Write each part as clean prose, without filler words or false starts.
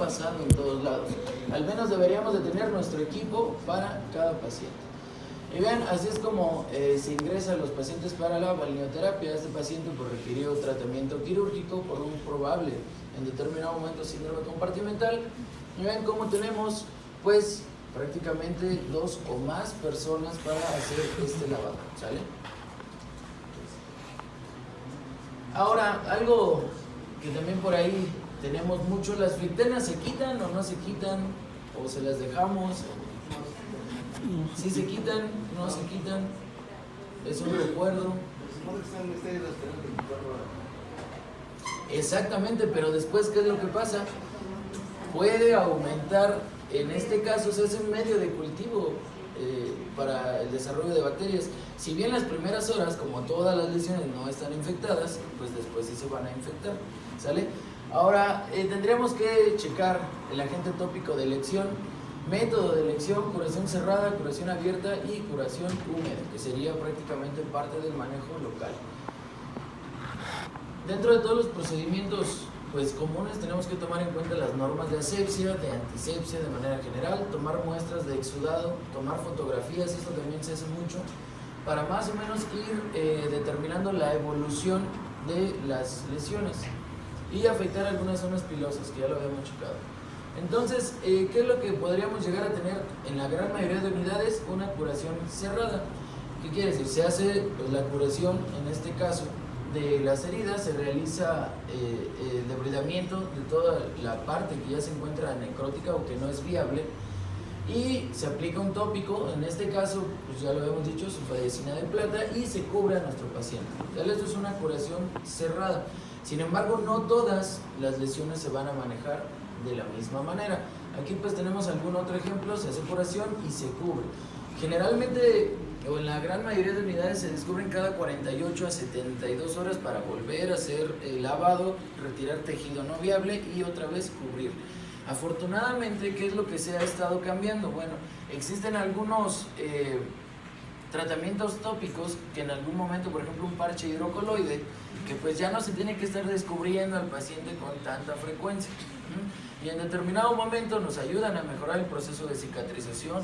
pasando en todos lados. Al menos deberíamos de tener nuestro equipo para cada paciente. Y vean, así es como se ingresa a los pacientes para la balneoterapia. Este paciente pues, requirió tratamiento quirúrgico por un probable, en determinado momento, síndrome compartimental. Y vean cómo tenemos, pues, prácticamente 2 o más personas para hacer este lavado, ¿sale? Ahora, algo que también por ahí tenemos mucho, ¿las frictenas se quitan o no se quitan? ¿O se las dejamos? ¿Sí se quitan? ¿No se quitan? Es un recuerdo. Exactamente, pero después, ¿qué es lo que pasa? Puede aumentar, en este caso se hace un medio de cultivo para el desarrollo de bacterias. Si bien las primeras horas, como todas las lesiones, no están infectadas, pues después sí se van a infectar, ¿sale? Ahora, tendríamos que checar el agente tópico de elección, método de elección, curación cerrada, curación abierta y curación húmeda, que sería prácticamente parte del manejo local. Dentro de todos los procedimientos pues comunes tenemos que tomar en cuenta las normas de asepsia, de antisepsia de manera general, tomar muestras de exudado, tomar fotografías, esto también se hace mucho, para más o menos ir determinando la evolución de las lesiones y afectar algunas zonas pilosas, que ya lo habíamos checado. Entonces, ¿qué es lo que podríamos llegar a tener en la gran mayoría de unidades? Una curación cerrada. ¿Qué quiere decir? Se hace pues, la curación, en este caso, de las heridas, se realiza el debridamiento de toda la parte que ya se encuentra necrótica o que no es viable y se aplica un tópico, en este caso, pues ya lo habíamos dicho, sulfadicina de plata, y se cubre a nuestro paciente. Esto es una curación cerrada. Sin embargo, no todas las lesiones se van a manejar de la misma manera. Aquí pues tenemos algún otro ejemplo, se hace curación y se cubre. Generalmente, o en la gran mayoría de unidades, se descubren cada 48 a 72 horas para volver a hacer el lavado, retirar tejido no viable y otra vez cubrir. Afortunadamente, ¿qué es lo que se ha estado cambiando? Bueno, existen algunos tratamientos tópicos que en algún momento, por ejemplo un parche hidrocoloide, que pues ya no se tiene que estar descubriendo al paciente con tanta frecuencia, y en determinado momento nos ayudan a mejorar el proceso de cicatrización,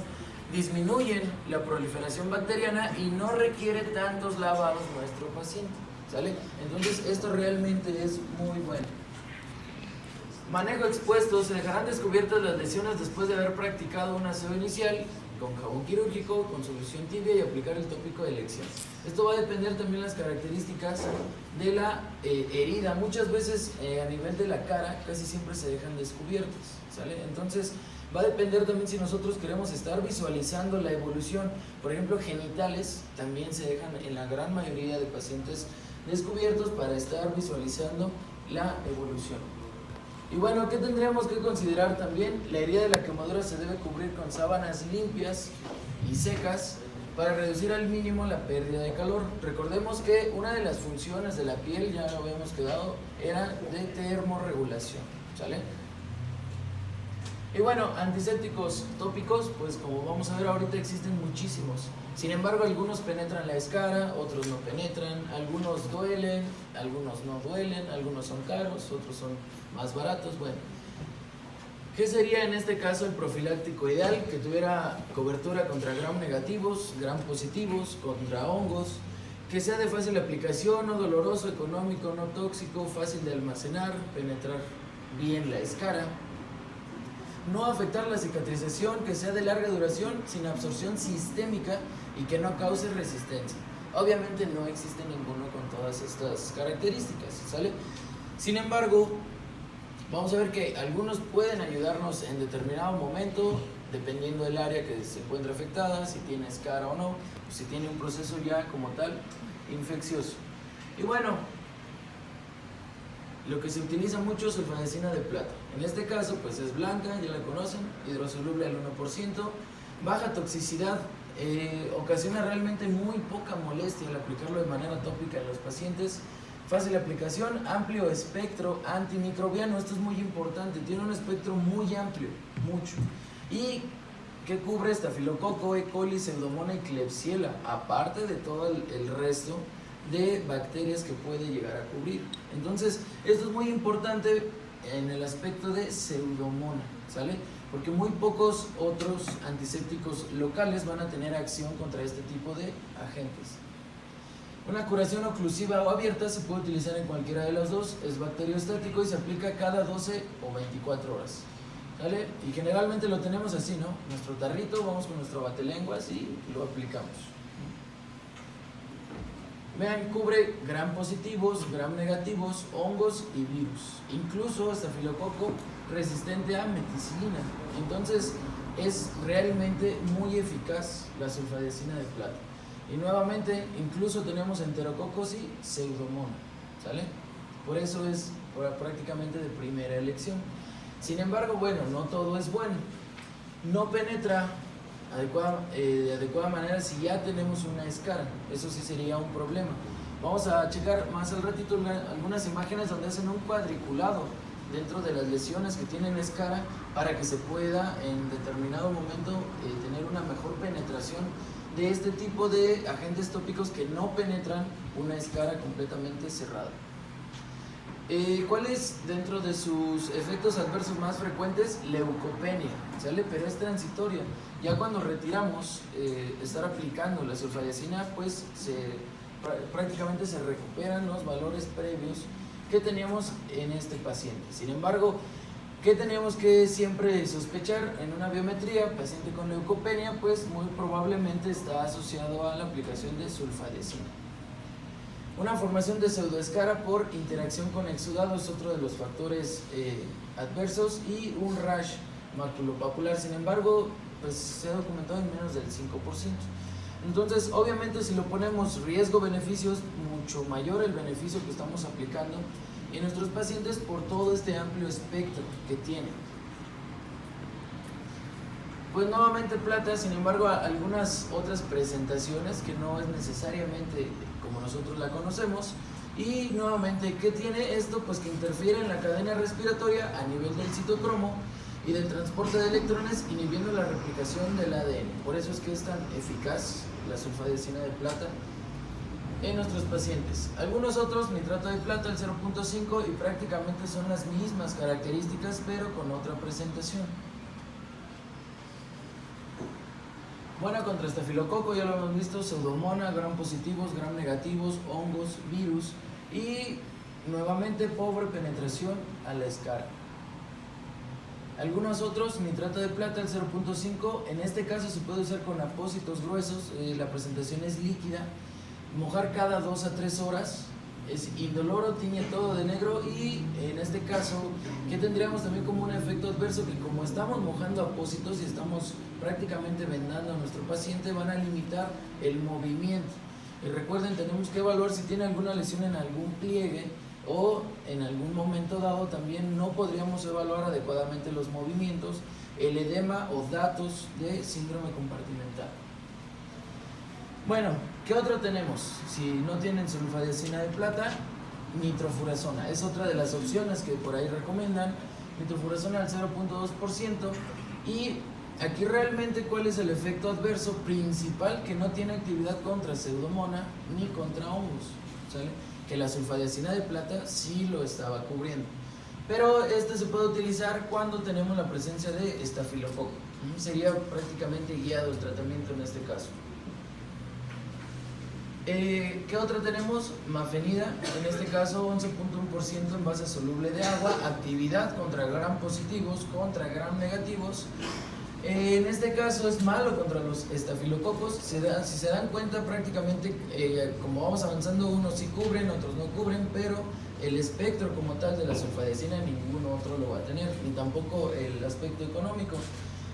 disminuyen la proliferación bacteriana y no requiere tantos lavados nuestro paciente, ¿sale? Entonces esto realmente es muy bueno. Manejo expuesto: se dejarán descubiertas las lesiones después de haber practicado un aseo inicial con jabón quirúrgico, con solución tibia y aplicar el tópico de elección. Esto va a depender también de las características de la herida. Muchas veces a nivel de la cara casi siempre se dejan descubiertas, ¿sale? Entonces va a depender también si nosotros queremos estar visualizando la evolución. Por ejemplo, genitales también se dejan en la gran mayoría de pacientes descubiertos para estar visualizando la evolución. Y bueno, ¿qué tendríamos que considerar también? La herida de la quemadura se debe cubrir con sábanas limpias y secas para reducir al mínimo la pérdida de calor. Recordemos que una de las funciones de la piel, ya lo habíamos quedado, era de termorregulación, ¿sale? Y bueno, antisépticos tópicos, pues como vamos a ver ahorita existen muchísimos. Sin embargo, algunos penetran la escara, otros no penetran, algunos duelen, algunos no duelen, algunos son caros, otros son más baratos. Bueno, ¿qué sería en este caso el profiláctico ideal? Que tuviera cobertura contra gram negativos, gram positivos, contra hongos, que sea de fácil aplicación, no doloroso, económico, no tóxico, fácil de almacenar, penetrar bien la escara, no afectar la cicatrización, que sea de larga duración, sin absorción sistémica y que no cause resistencia. Obviamente no existe ninguno con todas estas características, ¿sale? Sin embargo, vamos a ver que algunos pueden ayudarnos en determinado momento, dependiendo del área que se encuentra afectada, si tiene escara o no, o si tiene un proceso ya como tal infeccioso. Y bueno, lo que se utiliza mucho es sulfadicina de plata. En este caso, pues es blanca, ya la conocen, hidrosoluble al 1%, baja toxicidad, ocasiona realmente muy poca molestia al aplicarlo de manera tópica en los pacientes, fácil aplicación, amplio espectro antimicrobiano. Esto es muy importante, tiene un espectro muy amplio, mucho, y que cubre estafilococo, E. coli, pseudomonas y klebsiella, aparte de todo el resto de bacterias que puede llegar a cubrir. Entonces, esto es muy importante en el aspecto de pseudomona, ¿sale? Porque muy pocos otros antisépticos locales van a tener acción contra este tipo de agentes. Una curación oclusiva o abierta se puede utilizar en cualquiera de las dos, es bacteriostático y se aplica cada 12 o 24 horas. ¿Vale? Y generalmente lo tenemos así, ¿no? Nuestro tarrito, vamos con nuestro batelenguas y lo aplicamos. Vean, cubre gram positivos, gram negativos, hongos y virus, incluso estafilococo resistente a meticilina. Entonces es realmente muy eficaz la sulfadecina de plata. Y nuevamente, incluso tenemos enterococos y pseudomonas, ¿sale? Por eso es prácticamente de primera elección. Sin embargo, bueno, no todo es bueno. No penetra de adecuada manera si ya tenemos una escara. Eso sí sería un problema. Vamos a checar más al ratito algunas imágenes donde hacen un cuadriculado dentro de las lesiones que tienen escara para que se pueda en determinado momento tener una mejor penetración de este tipo de agentes tópicos que no penetran una escara completamente cerrada. ¿Cuál es dentro de sus efectos adversos más frecuentes? Leucopenia, ¿sale? Pero es transitoria. Ya cuando retiramos estar aplicando la sulfadiazina, pues prácticamente se recuperan los valores previos que teníamos en este paciente. Sin embargo, ¿qué tenemos que siempre sospechar en una biometría? Paciente con leucopenia, pues muy probablemente está asociado a la aplicación de sulfadiazina. Una formación de pseudoescara por interacción con exudado es otro de los factores adversos, y un rash maculopapular. Sin embargo, pues se ha documentado en menos del 5%. Entonces, obviamente, si lo ponemos riesgo-beneficios, mucho mayor el beneficio que estamos aplicando en nuestros pacientes por todo este amplio espectro que tiene. Pues nuevamente plata, sin embargo, algunas otras presentaciones que no es necesariamente como nosotros la conocemos. Y nuevamente, ¿qué tiene esto? Pues que interfiere en la cadena respiratoria a nivel del citocromo y del transporte de electrones, inhibiendo la replicación del ADN. Por eso es que es tan eficaz la sulfadiazina de plata en nuestros pacientes. Algunos otros, nitrato de plata, el 0.5, y prácticamente son las mismas características, pero con otra presentación. Buena contra estafilococo, ya lo hemos visto, pseudomona, gram positivos, gram negativos, hongos, virus, y nuevamente pobre penetración a la escara. Algunos otros, nitrato de plata, el 0.5, en este caso se puede usar con apósitos gruesos, la presentación es líquida, mojar cada 2 a 3 horas, es indoloro, tiñe todo de negro, y en este caso, ¿qué tendríamos también como un efecto adverso? Que como estamos mojando apósitos y estamos prácticamente vendando a nuestro paciente, van a limitar el movimiento. Y recuerden, tenemos que evaluar si tiene alguna lesión en algún pliegue, o en algún momento dado también no podríamos evaluar adecuadamente los movimientos, el edema o datos de síndrome compartimental. Bueno, ¿qué otro tenemos? Si no tienen sulfadiazina de plata, nitrofurazona es otra de las opciones que por ahí recomiendan. Nitrofurazona al 0.2%. Y aquí realmente, ¿cuál es el efecto adverso principal? Que no tiene actividad contra pseudomona ni contra hongos, ¿sale? Que la sulfadiazina de plata sí lo estaba cubriendo. Pero este se puede utilizar cuando tenemos la presencia de estafilococo. Sería prácticamente guiado el tratamiento en este caso. ¿Qué otra tenemos? Mafenida, en este caso 11.1% en base soluble de agua, actividad contra gram positivos, contra gram negativos. En este caso es malo contra los estafilococos. Si se dan cuenta, prácticamente como vamos avanzando, unos sí cubren, otros no cubren, pero el espectro como tal de la sulfadiazina ninguno otro lo va a tener, ni tampoco el aspecto económico.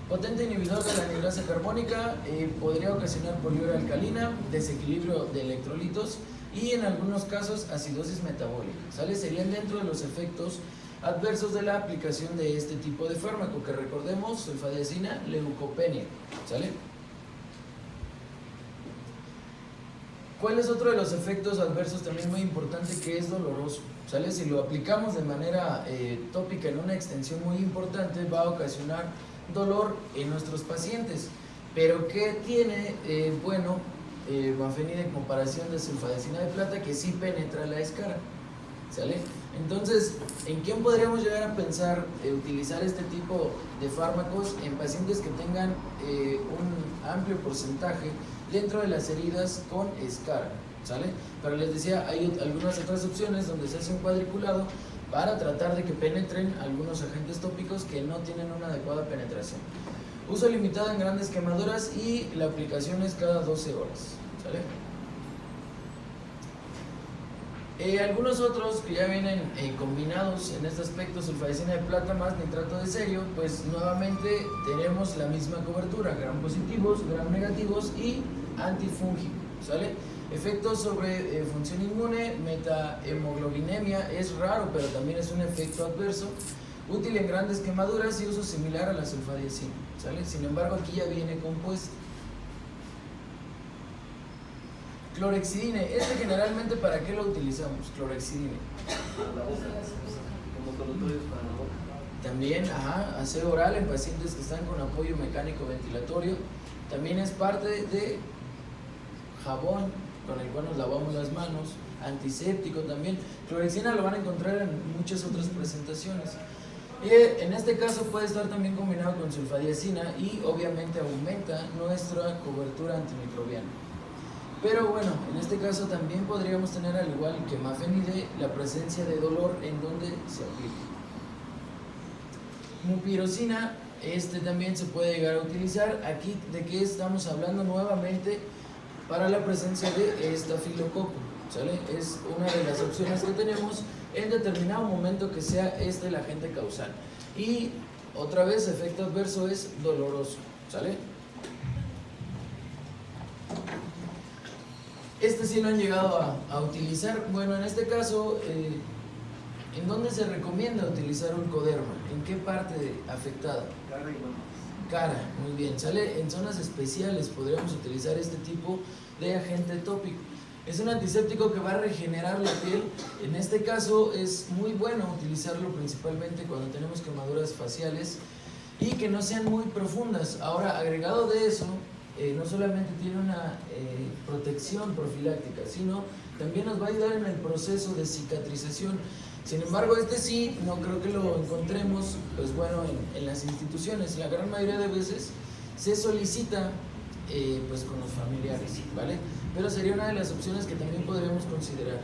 Potente inhibidor de la anhidrasa carbónica, podría ocasionar poliuria alcalina, desequilibrio de electrolitos y en algunos casos acidosis metabólica, ¿sale? Serían dentro de los efectos adversos de la aplicación de este tipo de fármaco, que recordemos, sulfadiazina, leucopenia, ¿sale? ¿Cuál es otro de los efectos adversos también muy importante? Que es doloroso, ¿sale? Si lo aplicamos de manera tópica en una extensión muy importante, va a ocasionar dolor en nuestros pacientes. Pero ¿qué tiene mafenida en comparación de sulfadiazina de plata? Que sí penetra la escara. ¿sale? Entonces, ¿en quién podríamos llegar a pensar utilizar este tipo de fármacos en pacientes que tengan un amplio porcentaje dentro de las heridas con escara, ¿sale? Pero les decía, hay algunas otras opciones donde se hace un cuadriculado para tratar de que penetren algunos agentes tópicos que no tienen una adecuada penetración. Uso limitado en grandes quemaduras y la aplicación es cada 12 horas, ¿sale? Algunos otros que ya vienen combinados en este aspecto, sulfadicina de plata más nitrato de cerio, pues nuevamente tenemos la misma cobertura, gram positivos, gram negativos y antifúngico, ¿sale? Efectos sobre función inmune, metahemoglobinemia, es raro pero también es un efecto adverso, útil en grandes quemaduras y uso similar a la sulfadiacina, ¿sale? Sin embargo aquí ya viene compuesto. Clorexidine, generalmente ¿para qué lo utilizamos? Clorexidine. Para la boca, como colutorios para la boca. También, aseo oral en pacientes que están con apoyo mecánico ventilatorio. También es parte de jabón con el cual nos lavamos las manos, antiséptico también. Clorexidina lo van a encontrar en muchas otras presentaciones. Y en este caso puede estar también combinado con sulfadiacina y obviamente aumenta nuestra cobertura antimicrobiana. Pero bueno, en este caso también podríamos tener, al igual que mafenide, la presencia de dolor en donde se aplica. Mupirocina, también se puede llegar a utilizar. Aquí, ¿de qué estamos hablando? Nuevamente, para la presencia de estafilococo, ¿sale? Es una de las opciones que tenemos en determinado momento que sea el agente causal. Y otra vez, efecto adverso es doloroso, ¿sale? Sí lo han llegado a utilizar. Bueno, en este caso, ¿en dónde se recomienda utilizar Ulcoderma? ¿En qué parte afectada? Cara y manos. Cara, muy bien, ¿sale? En zonas especiales podríamos utilizar este tipo de agente tópico. Es un antiséptico que va a regenerar la piel. En este caso es muy bueno utilizarlo principalmente cuando tenemos quemaduras faciales y que no sean muy profundas. Ahora, agregado de eso, no solamente tiene una protección profiláctica, sino también nos va a ayudar en el proceso de cicatrización. Sin embargo, sí no creo que lo encontremos, pues bueno, en las instituciones. La gran mayoría de veces se solicita pues con los familiares, ¿vale? Pero sería una de las opciones que también podríamos considerar.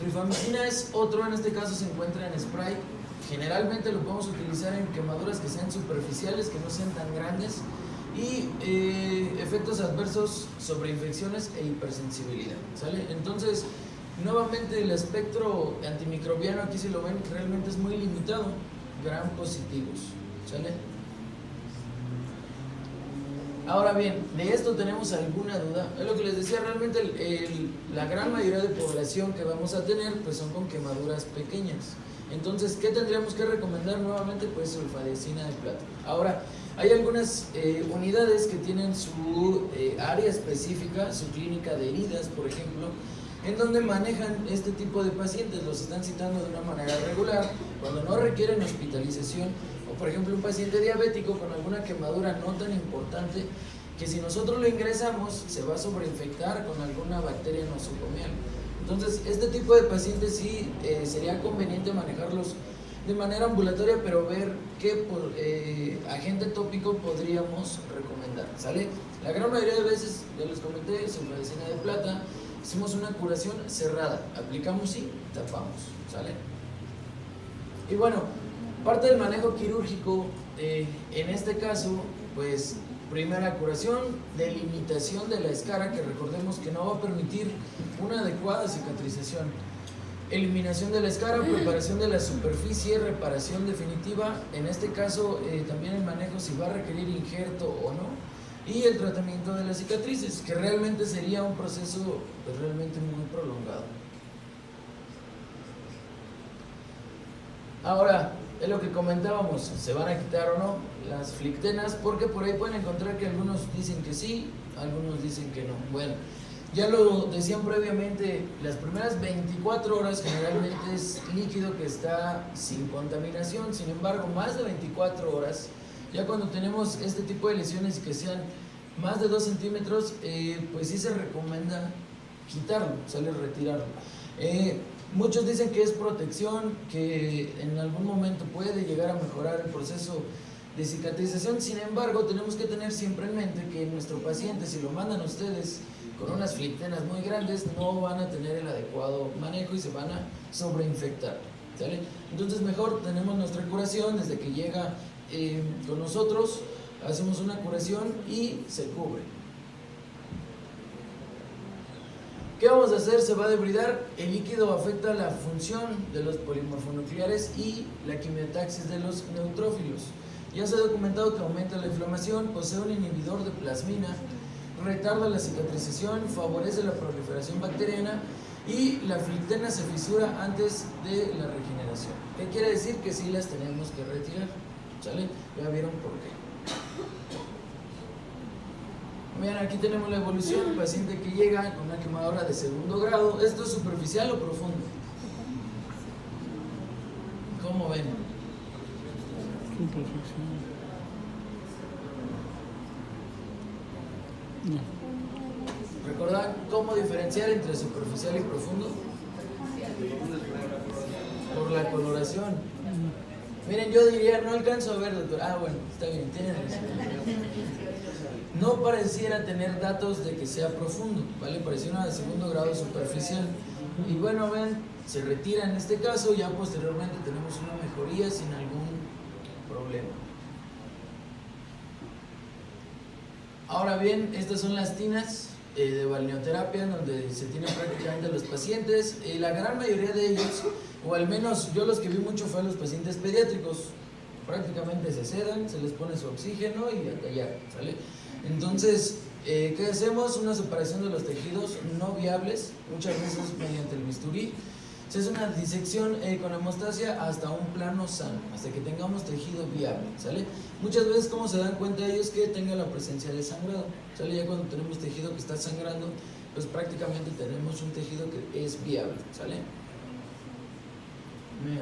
Rifamicina es otro, en este caso se encuentra en spray. Generalmente lo podemos utilizar en quemaduras que sean superficiales, que no sean tan grandes, y efectos adversos sobre infecciones e hipersensibilidad, ¿sale? Entonces, nuevamente el espectro antimicrobiano, aquí si lo ven, realmente es muy limitado, gram positivos, ¿sale? Ahora bien, ¿de esto tenemos alguna duda? Es lo que les decía, realmente la gran mayoría de población que vamos a tener pues son con quemaduras pequeñas. Entonces, ¿qué tendríamos que recomendar nuevamente? Pues sulfadiacina de plata. Ahora, hay algunas unidades que tienen su área específica, su clínica de heridas, por ejemplo, en donde manejan este tipo de pacientes, los están citando de una manera regular, cuando no requieren hospitalización, o por ejemplo un paciente diabético con alguna quemadura no tan importante, que si nosotros lo ingresamos se va a sobreinfectar con alguna bacteria nosocomial. Entonces, este tipo de pacientes sí sería conveniente manejarlos de manera ambulatoria, pero ver qué agente tópico podríamos recomendar, ¿sale? La gran mayoría de veces, ya les comenté, sulfadicina de plata, hicimos una curación cerrada, aplicamos y tapamos, ¿sale? Y bueno, parte del manejo quirúrgico, en este caso, pues primera curación, delimitación de la escara, que recordemos que no va a permitir una adecuada cicatrización. Eliminación de la escara, preparación de la superficie, reparación definitiva, en este caso también el manejo si va a requerir injerto o no, y el tratamiento de las cicatrices, que realmente sería un proceso pues, realmente muy prolongado. Ahora, es lo que comentábamos, ¿se van a quitar o no las flictenas? Porque por ahí pueden encontrar que algunos dicen que sí, algunos dicen que no. Bueno, ya lo decían previamente, las primeras 24 horas generalmente es líquido que está sin contaminación. Sin embargo, más de 24 horas, ya cuando tenemos este tipo de lesiones que sean más de 2 centímetros, pues sí se recomienda quitarlo, ¿sale? Retirarlo. Muchos dicen que es protección, que en algún momento puede llegar a mejorar el proceso de cicatrización. Sin embargo, tenemos que tener siempre en mente que nuestro paciente, si lo mandan ustedes con unas flictenas muy grandes, no van a tener el adecuado manejo y se van a sobreinfectar, ¿sale? Entonces mejor tenemos nuestra curación desde que llega con nosotros, hacemos una curación y se cubre. ¿Qué vamos a hacer? Se va a debridar. El líquido afecta la función de los polimorfonucleares y la quimiotaxis de los neutrófilos. Ya se ha documentado que aumenta la inflamación, posee un inhibidor de plasmina, retarda la cicatrización, favorece la proliferación bacteriana y la flictena se fisura antes de la regeneración. ¿Qué quiere decir? Que sí las tenemos que retirar, ¿sale? Ya vieron por qué. Vean, aquí tenemos la evolución, paciente que llega con una quemadura de 2º grado. ¿Esto es superficial o profundo? ¿Cómo ven? ¿Recuerdan cómo diferenciar entre superficial y profundo? Por la coloración. Miren, yo diría, no alcanzo a ver, doctor. Ah, bueno, está bien, tiene razón. No pareciera tener datos de que sea profundo, ¿vale? Pareciera de 2º grado superficial. Y bueno, ven, se retira en este caso, ya posteriormente tenemos una mejoría sin algún problema. Ahora bien, estas son las tinas de balneoterapia, donde se tienen prácticamente los pacientes. La gran mayoría de ellos, o al menos yo los que vi mucho fue a los pacientes pediátricos, prácticamente se sedan, se les pone su oxígeno y a callar, ¿sale? Entonces, ¿qué hacemos? Una separación de los tejidos no viables, muchas veces mediante el bisturí. Se hace una disección con hemostasia hasta un plano sano, hasta que tengamos tejido viable, ¿sale? Muchas veces, ¿cómo se dan cuenta ellos? Que tenga la presencia de sangrado, ¿sale? Ya cuando tenemos tejido que está sangrando, pues prácticamente tenemos un tejido que es viable, ¿sale? Mira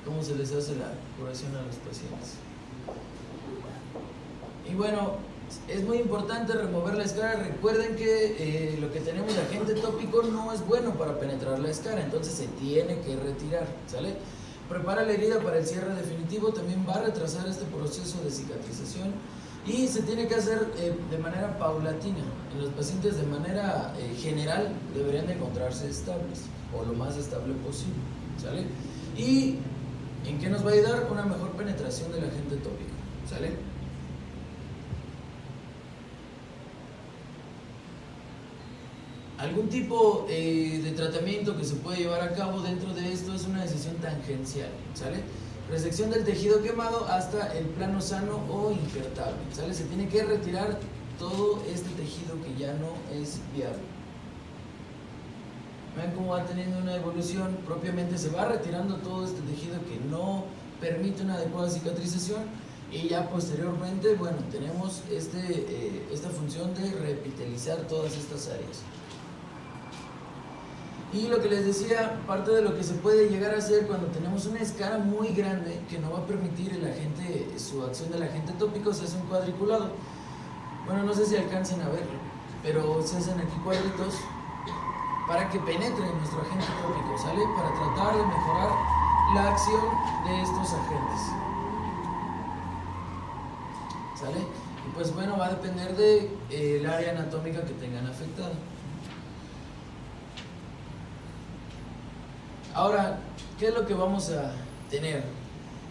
cómo se les hace la curación a los pacientes. Y bueno, es muy importante remover la escara. Recuerden que lo que tenemos de agente tópico no es bueno para penetrar la escara, entonces se tiene que retirar, ¿sale? Prepara la herida para el cierre definitivo, también va a retrasar este proceso de cicatrización y se tiene que hacer de manera paulatina. En los pacientes de manera general deberían de encontrarse estables o lo más estable posible, ¿sale? ¿Y en qué nos va a ayudar? Una mejor penetración del agente tópico, ¿sale? Algún tipo de tratamiento que se puede llevar a cabo dentro de esto es una decisión tangencial, ¿sale? Resección del tejido quemado hasta el plano sano o injertable, ¿sale? Se tiene que retirar todo este tejido que ya no es viable. Vean cómo va teniendo una evolución, propiamente se va retirando todo este tejido que no permite una adecuada cicatrización y ya posteriormente, bueno, tenemos esta función de reepitelizar todas estas áreas. Y lo que les decía, parte de lo que se puede llegar a hacer cuando tenemos una escara muy grande que no va a permitir su acción del agente tópico, se hace un cuadriculado. Bueno, no sé si alcancen a verlo, pero se hacen aquí cuadritos para que penetre nuestro agente tópico, ¿sale? Para tratar de mejorar la acción de estos agentes, ¿sale? Y pues bueno, va a depender del área anatómica que tengan afectada. Ahora, ¿qué es lo que vamos a tener?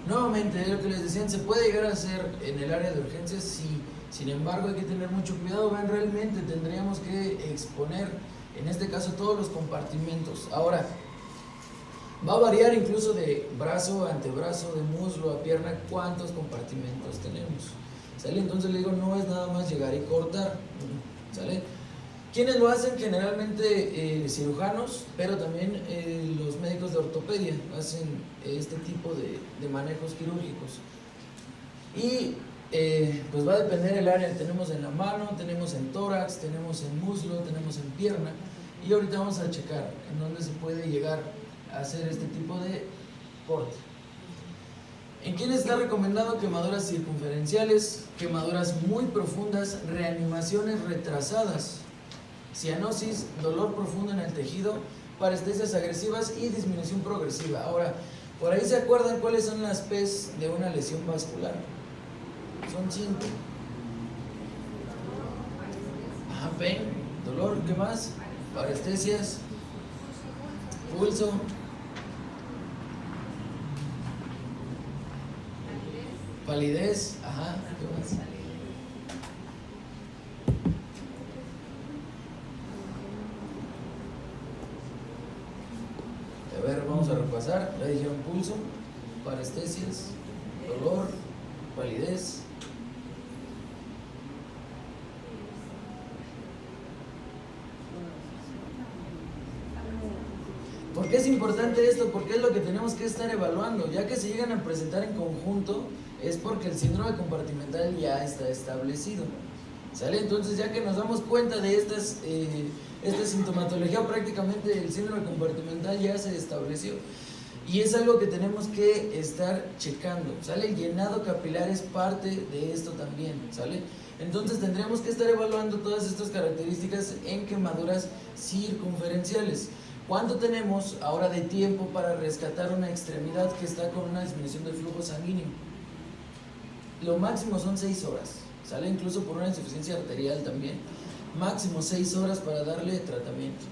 Nuevamente, lo que les decían, ¿se puede llegar a hacer en el área de urgencias? Sí. Sin embargo, hay que tener mucho cuidado. Vean, realmente tendríamos que exponer, en este caso, todos los compartimentos. Ahora, va a variar incluso de brazo a antebrazo, de muslo a pierna, cuántos compartimentos tenemos, ¿sale? Entonces le digo, no es nada más llegar y cortar, ¿sale? ¿Quiénes lo hacen? Generalmente cirujanos, pero también los médicos de ortopedia hacen este tipo de manejos quirúrgicos. Y pues va a depender el área. Tenemos en la mano, tenemos en tórax, tenemos en muslo, tenemos en pierna. Y ahorita vamos a checar en dónde se puede llegar a hacer este tipo de corte. ¿En quiénes está recomendado? Quemaduras circunferenciales, quemaduras muy profundas, reanimaciones retrasadas, cianosis, dolor profundo en el tejido, parestesias agresivas y disminución progresiva. Ahora, por ahí se acuerdan cuáles son las P's de una lesión vascular. Son 5. Pain, dolor, ¿qué más? Parestesias, pulso, palidez, ¿qué más? A ver, vamos a repasar. Ya dijeron pulso, parestesias, dolor, palidez. ¿Por qué es importante esto? Porque es lo que tenemos que estar evaluando. Ya que se llegan a presentar en conjunto, es porque el síndrome compartimental ya está establecido. ¿Sale? Entonces, ya que nos damos cuenta de esta sintomatología, prácticamente el síndrome compartimental ya se estableció. Y es algo que tenemos que estar checando. ¿Sale? El llenado capilar es parte de esto también. ¿Sale? Entonces, tendríamos que estar evaluando todas estas características en quemaduras circunferenciales. ¿Cuánto tenemos ahora de tiempo para rescatar una extremidad que está con una disminución del flujo sanguíneo? Lo máximo son 6 horas, ¿sale? Incluso por una insuficiencia arterial también. Máximo 6 horas para darle tratamiento.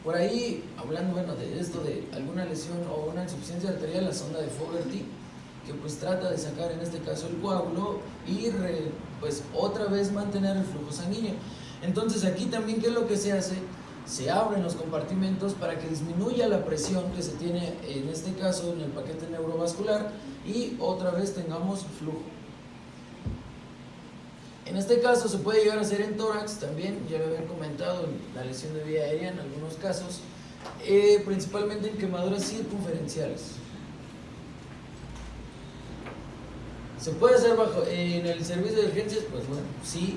Por ahí, hablando de esto de alguna lesión o una insuficiencia arterial, la sonda de Fogarty, que pues trata de sacar en este caso el coágulo y pues otra vez mantener el flujo sanguíneo. Entonces aquí también, ¿qué es lo que se hace? Se abren los compartimentos para que disminuya la presión que se tiene en este caso en el paquete neurovascular y otra vez tengamos flujo. En este caso se puede llegar a hacer en tórax también, ya lo habían comentado, en la lesión de vía aérea en algunos casos, principalmente en quemaduras circunferenciales. ¿Se puede hacer en el servicio de urgencias? Pues bueno, sí,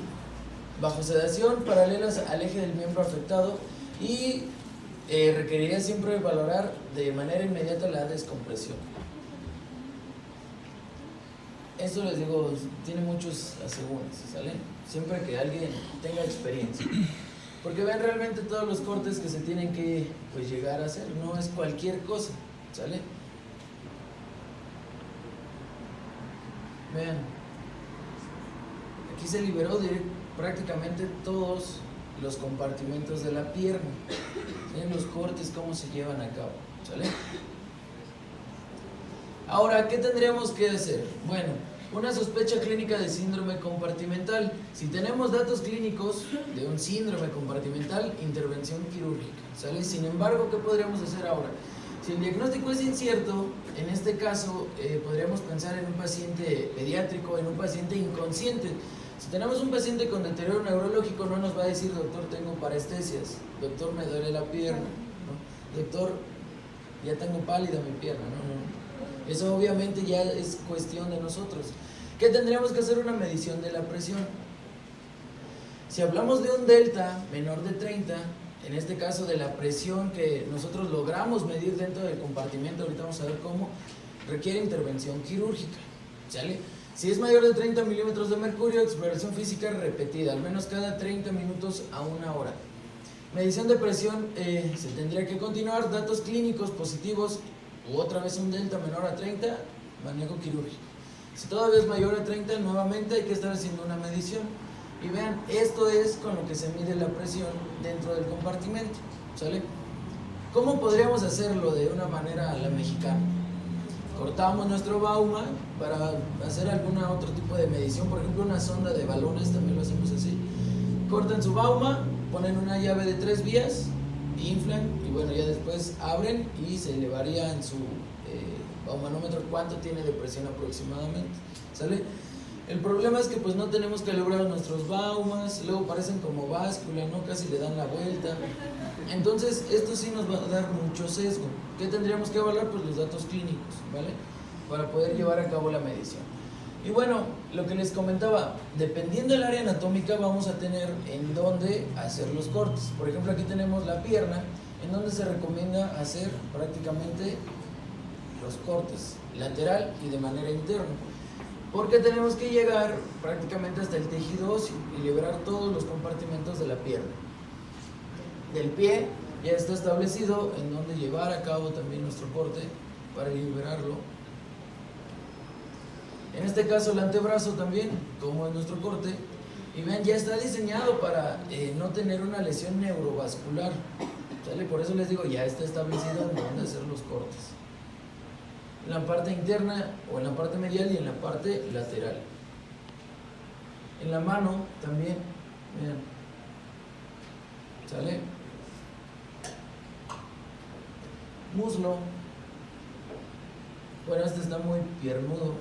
bajo sedación, paralelas al eje del miembro afectado y requeriría siempre valorar de manera inmediata la descompresión. Esto les digo, tiene muchos asegúnes, ¿sale? Siempre que alguien tenga experiencia. Porque vean realmente todos los cortes que se tienen que pues, llegar a hacer, no es cualquier cosa, ¿sale? Vean, aquí se liberó prácticamente todos los compartimentos de la pierna. ¿Sí? Los cortes, cómo se llevan a cabo, ¿sale? Ahora, ¿qué tendríamos que hacer? Bueno, una sospecha clínica de síndrome compartimental. Si tenemos datos clínicos de un síndrome compartimental, intervención quirúrgica, ¿sale? Sin embargo, ¿qué podríamos hacer ahora? Si el diagnóstico es incierto, en este caso podríamos pensar en un paciente pediátrico, en un paciente inconsciente. Si tenemos un paciente con deterioro neurológico, no nos va a decir, doctor, tengo parestesias, doctor, me duele la pierna, ¿no? Doctor, ya tengo pálida mi pierna, no. Eso obviamente ya es cuestión de nosotros. ¿Qué tendríamos que hacer? Una medición de la presión. Si hablamos de un delta menor de 30, en este caso de la presión que nosotros logramos medir dentro del compartimento, ahorita vamos a ver cómo, requiere intervención quirúrgica, ¿sale? Si es mayor de 30 milímetros de mercurio, exploración física repetida, al menos cada 30 minutos a 1 hora. Medición de presión, se tendría que continuar, datos clínicos positivos, u otra vez un delta menor a 30, manejo quirúrgico. Si todavía es mayor a 30, nuevamente hay que estar haciendo una medición. Y vean, esto es con lo que se mide la presión dentro del compartimento, ¿sale? ¿Cómo podríamos hacerlo de una manera a la mexicana? Cortamos nuestro bauma para hacer algún otro tipo de medición, por ejemplo una sonda de balones, también lo hacemos así. Cortan su bauma, ponen una llave de 3 vías, inflan y bueno, ya después abren y se elevaría en su baumanómetro cuánto tiene de presión aproximadamente, ¿sale? El problema es que pues no tenemos calibrados nuestros baumas, luego parecen como báscula, ¿no? Casi le dan la vuelta. Entonces esto sí nos va a dar mucho sesgo. ¿Qué tendríamos que evaluar? Pues los datos clínicos, ¿vale? Para poder llevar a cabo la medición. Y bueno, lo que les comentaba, dependiendo del área anatómica vamos a tener en dónde hacer los cortes. Por ejemplo, aquí tenemos la pierna, en donde se recomienda hacer prácticamente los cortes lateral y de manera interna. Porque tenemos que llegar prácticamente hasta el tejido óseo y liberar todos los compartimentos de la pierna. del pie ya está establecido en donde llevar a cabo también nuestro corte para liberarlo. En este caso el antebrazo también, como en nuestro corte, y vean, ya está diseñado para no tener una lesión neurovascular, ¿sale? Por eso les digo, ya está establecido en dónde hacer los cortes, en la parte interna o en la parte medial y en la parte lateral. En la mano también, vean, ¿sale? Muslo, bueno, este está muy piernudo,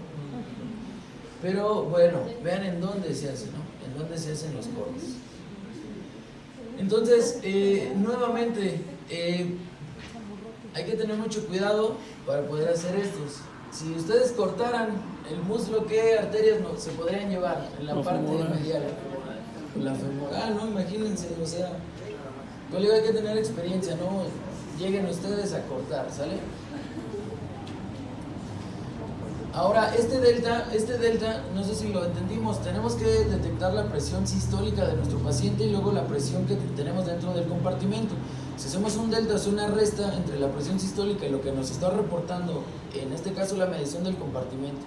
pero bueno, vean en dónde se hace, ¿no? En dónde se hacen los cortes. Entonces, nuevamente, hay que tener mucho cuidado para poder hacer estos. Si ustedes cortaran el muslo, ¿qué arterias se podrían llevar en la parte medial? La femoral, ¿no? Imagínense, o sea, yo digo, hay que tener experiencia, no lleguen ustedes a cortar, ¿sale? Ahora, este delta, no sé si lo entendimos, tenemos que detectar la presión sistólica de nuestro paciente y luego la presión que tenemos dentro del compartimento. Si hacemos un delta, es una resta entre la presión sistólica y lo que nos está reportando, en este caso la medición del compartimento.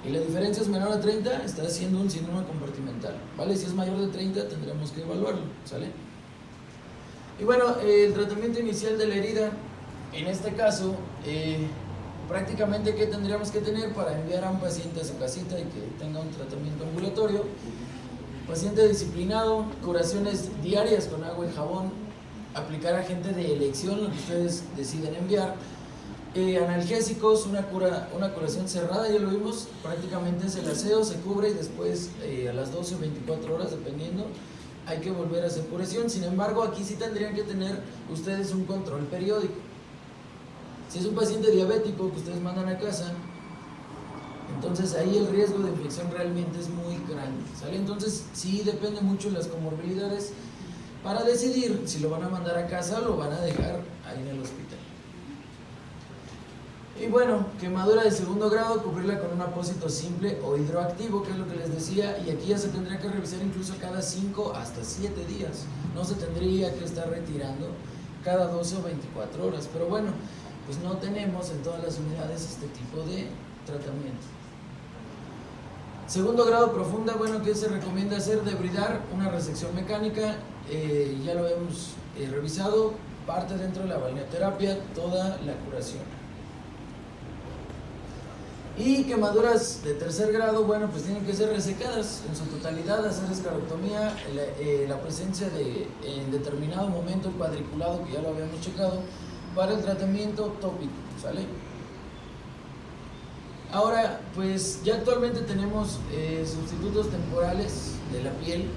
Y la diferencia es menor a 30, está haciendo un síndrome compartimental, ¿vale? Si es mayor de 30, tendremos que evaluarlo, ¿sale? Y bueno, el tratamiento inicial de la herida, en este caso, prácticamente, ¿qué tendríamos que tener para enviar a un paciente a su casita y que tenga un tratamiento ambulatorio? Paciente disciplinado, curaciones diarias con agua y jabón, aplicar agente de elección, lo que ustedes deciden enviar, analgésicos, una curación cerrada, ya lo vimos, prácticamente es el aseo, se cubre y después a las 12 o 24 horas, dependiendo, hay que volver a hacer curación. Sin embargo, aquí sí tendrían que tener ustedes un control periódico. Si es un paciente diabético que ustedes mandan a casa, entonces ahí el riesgo de infección realmente es muy grande, ¿sale? Entonces sí depende mucho de las comorbilidades para decidir si lo van a mandar a casa o lo van a dejar ahí en el hospital. Y bueno, quemadura de segundo grado, cubrirla con un apósito simple o hidroactivo, que es lo que les decía, y aquí ya se tendría que revisar incluso cada 5 hasta 7 días. No se tendría que estar retirando cada 12 o 24 horas, pero bueno, pues no tenemos en todas las unidades este tipo de tratamiento. Segundo grado profunda, bueno, ¿qué se recomienda hacer? Debridar, una resección mecánica, ya lo hemos revisado, parte dentro de la balneoterapia, toda la curación. Y quemaduras de tercer grado, bueno, pues tienen que ser resecadas en su totalidad, hacer esclerotomía, la presencia de, en determinado momento, el cuadriculado, que ya lo habíamos checado, para el tratamiento tópico, ¿sale? Ahora, pues ya actualmente tenemos sustitutos temporales de la piel.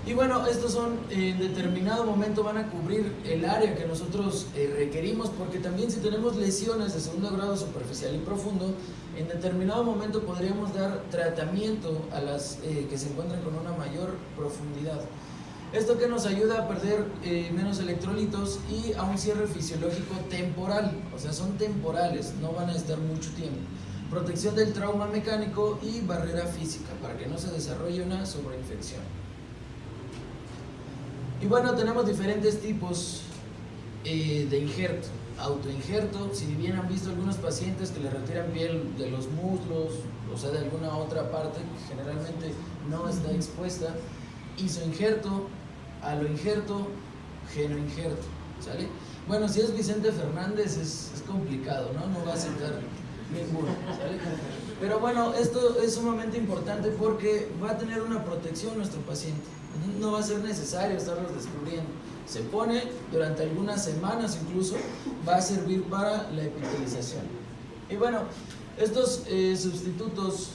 Y bueno, estos son, en determinado momento van a cubrir el área que nosotros requerimos, porque también si tenemos lesiones de segundo grado superficial y profundo, en determinado momento podríamos dar tratamiento a las que se encuentran con una mayor profundidad. Esto que nos ayuda a perder menos electrolitos y a un cierre fisiológico temporal, o sea, son temporales, no van a estar mucho tiempo. Protección del trauma mecánico y barrera física, para que no se desarrolle una sobreinfección. Y bueno, tenemos diferentes tipos de injerto. Autoinjerto, si bien han visto algunos pacientes que le retiran piel de los muslos, o sea, de alguna otra parte que generalmente no está expuesta. Isoinjerto, aloinjerto, genoinjerto, ¿sale? Bueno, si es Vicente Fernández es complicado, ¿no? No va a aceptar ninguno, ¿sale? Pero bueno, esto es sumamente importante porque va a tener una protección nuestro paciente. No va a ser necesario estarlos descubriendo. Se pone durante algunas semanas incluso, va a servir para la epitelización. Y bueno, estos sustitutos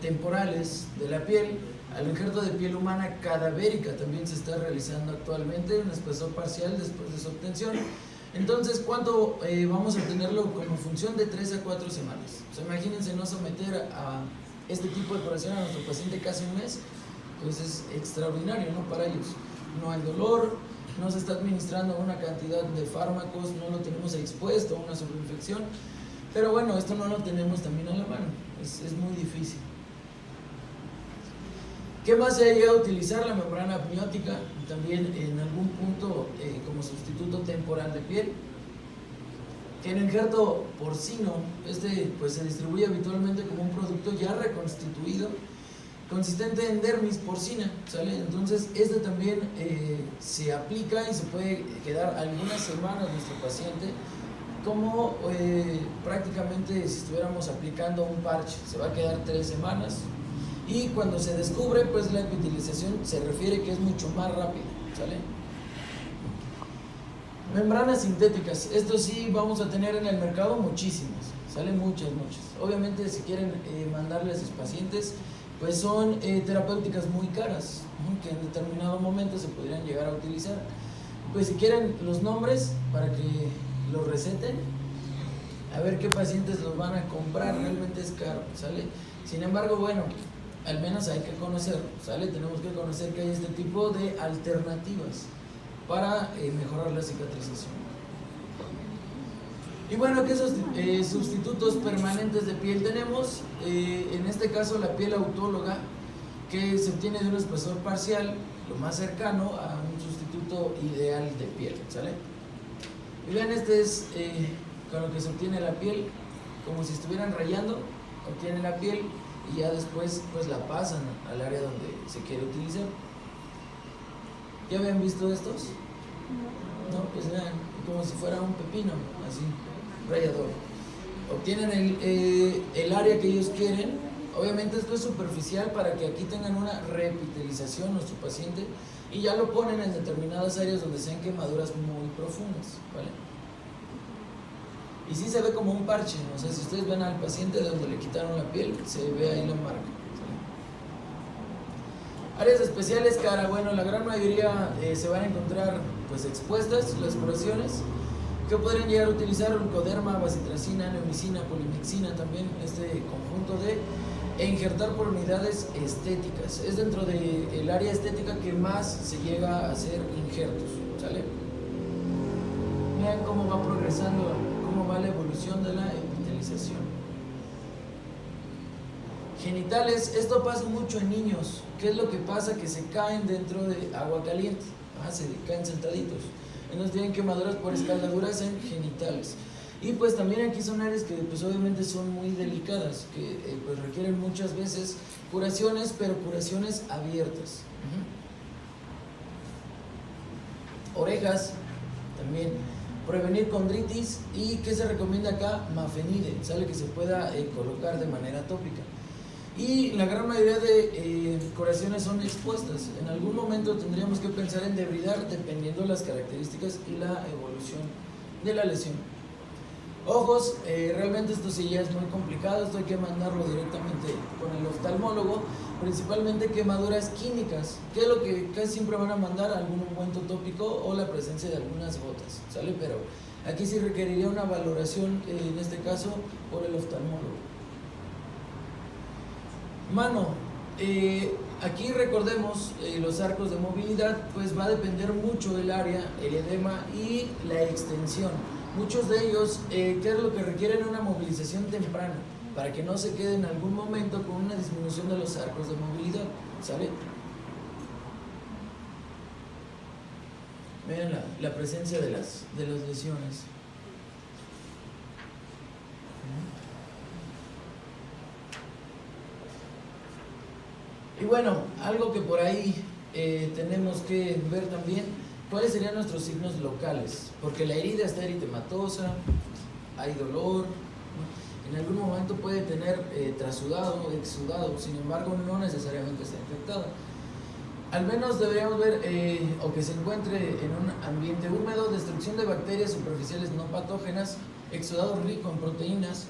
temporales de la piel, al injerto de piel humana cadavérica también se está realizando actualmente, un espesor parcial después de su obtención. Entonces, ¿cuánto vamos a tenerlo como función? De 3 a 4 semanas. O sea, imagínense no someter a este tipo de curación a nuestro paciente casi un mes, pues es extraordinario, ¿no? Para ellos. No hay dolor, no se está administrando una cantidad de fármacos, no lo tenemos expuesto a una sobreinfección. Pero bueno, esto no lo tenemos también a la mano, es muy difícil. ¿Qué más se ha llegado a utilizar? La membrana amniótica, también en algún punto como sustituto temporal de piel. El injerto porcino, pues se distribuye habitualmente como un producto ya reconstituido, consistente en dermis porcina, ¿sale? Entonces también se aplica y se puede quedar algunas semanas nuestro paciente como prácticamente si estuviéramos aplicando un parche. Se va a quedar 3 semanas y cuando se descubre, pues la epitelización se refiere que es mucho más rápido, ¿sale? Membranas sintéticas, esto sí vamos a tener en el mercado muchísimas, salen muchas. Obviamente si quieren mandarle a sus pacientes, pues son terapéuticas muy caras, ¿no? Que en determinado momento se podrían llegar a utilizar. Pues si quieren los nombres para que los receten, a ver qué pacientes los van a comprar, realmente es caro, ¿sale? Sin embargo, bueno, al menos hay que conocer, ¿sale? Tenemos que conocer que hay este tipo de alternativas para mejorar la cicatrización. Y bueno, ¿qué sustitutos permanentes de piel tenemos? En este caso la piel autóloga, que se obtiene de un espesor parcial, lo más cercano a un sustituto ideal de piel, ¿sale? Y vean, es con lo que se obtiene la piel, como si estuvieran rayando, obtienen la piel y ya después pues la pasan al área donde se quiere utilizar. ¿Ya habían visto estos? No, pues vean, como si fuera un pepino, así, rallador. Obtienen el área que ellos quieren. Obviamente esto es superficial para que aquí tengan una reepitelización nuestro paciente y ya lo ponen en determinadas áreas donde sean quemaduras muy profundas, ¿vale? Y sí se ve como un parche, o sea, si ustedes ven al paciente de donde le quitaron la piel, se ve ahí la marca, ¿sale? Áreas especiales, cara, bueno, la gran mayoría se van a encontrar pues expuestas las curaciones que podrían llegar a utilizar oncoderma, bacitracina, neomicina, polimixina, también conjunto e injertar por unidades estéticas. Es dentro del área estética que más se llega a hacer injertos, ¿sale? Vean cómo va progresando, cómo va la evolución de la epitelización. Genitales, esto pasa mucho en niños. ¿Qué es lo que pasa? Que se caen dentro de agua caliente, se caen sentaditos. Entonces tienen quemaduras por escaldaduras en genitales. Y pues también aquí son áreas que pues obviamente son muy delicadas, que pues requieren muchas veces curaciones, pero curaciones abiertas. Orejas, también prevenir condritis. ¿Y qué se recomienda acá? Mafenide, ¿sale? Que se pueda colocar de manera tópica. Y la gran mayoría de curaciones son expuestas. En algún momento tendríamos que pensar en debridar dependiendo de las características y la evolución de la lesión. Ojos, realmente esto sí ya es muy complicado, esto hay que mandarlo directamente con el oftalmólogo, principalmente quemaduras químicas, que es lo que casi siempre van a mandar, algún ungüento tópico o la presencia de algunas gotas, ¿sale? Pero aquí sí requeriría una valoración, en este caso, por el oftalmólogo. Mano, aquí recordemos los arcos de movilidad, pues va a depender mucho del área, el edema y la extensión. Muchos de ellos, ¿qué es lo que requieren? Una movilización temprana, para que no se quede en algún momento con una disminución de los arcos de movilidad, ¿sale? Vean la presencia de las lesiones. Y bueno, algo que por ahí tenemos que ver también, ¿cuáles serían nuestros signos locales? Porque la herida está eritematosa, hay dolor, ¿no? En algún momento puede tener trasudado, exudado, sin embargo no necesariamente está infectada. Al menos deberíamos ver o que se encuentre en un ambiente húmedo, destrucción de bacterias superficiales no patógenas, exudado rico en proteínas,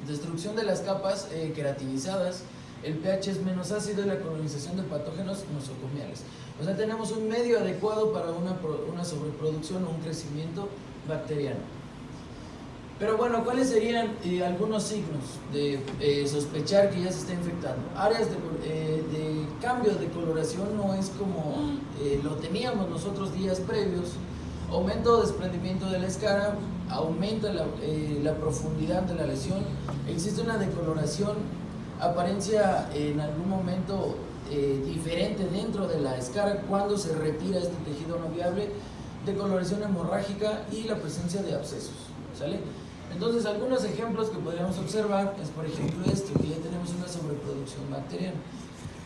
destrucción de las capas queratinizadas, el pH es menos ácido y la colonización de patógenos nosocomiales. O sea, tenemos un medio adecuado para una sobreproducción o un crecimiento bacteriano. Pero bueno, ¿cuáles serían algunos signos de sospechar que ya se está infectando? Áreas de cambio de coloración no es como lo teníamos nosotros días previos. Aumento o desprendimiento de la escara, aumenta la profundidad de la lesión, existe una decoloración, apariencia en algún momento diferente dentro de la escara cuando se retira este tejido no viable, decoloración hemorrágica y la presencia de abscesos, ¿sale? Entonces, algunos ejemplos que podríamos observar es, por ejemplo, esto, que ya tenemos una sobreproducción bacteriana.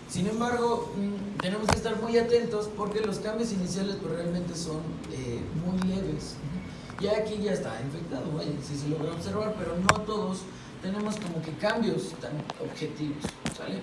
Sin embargo, tenemos que estar muy atentos porque los cambios iniciales pues, realmente son muy leves. Ya aquí ya está infectado, vaya, si se logra observar, pero no todos tenemos como que cambios tan objetivos, ¿sale?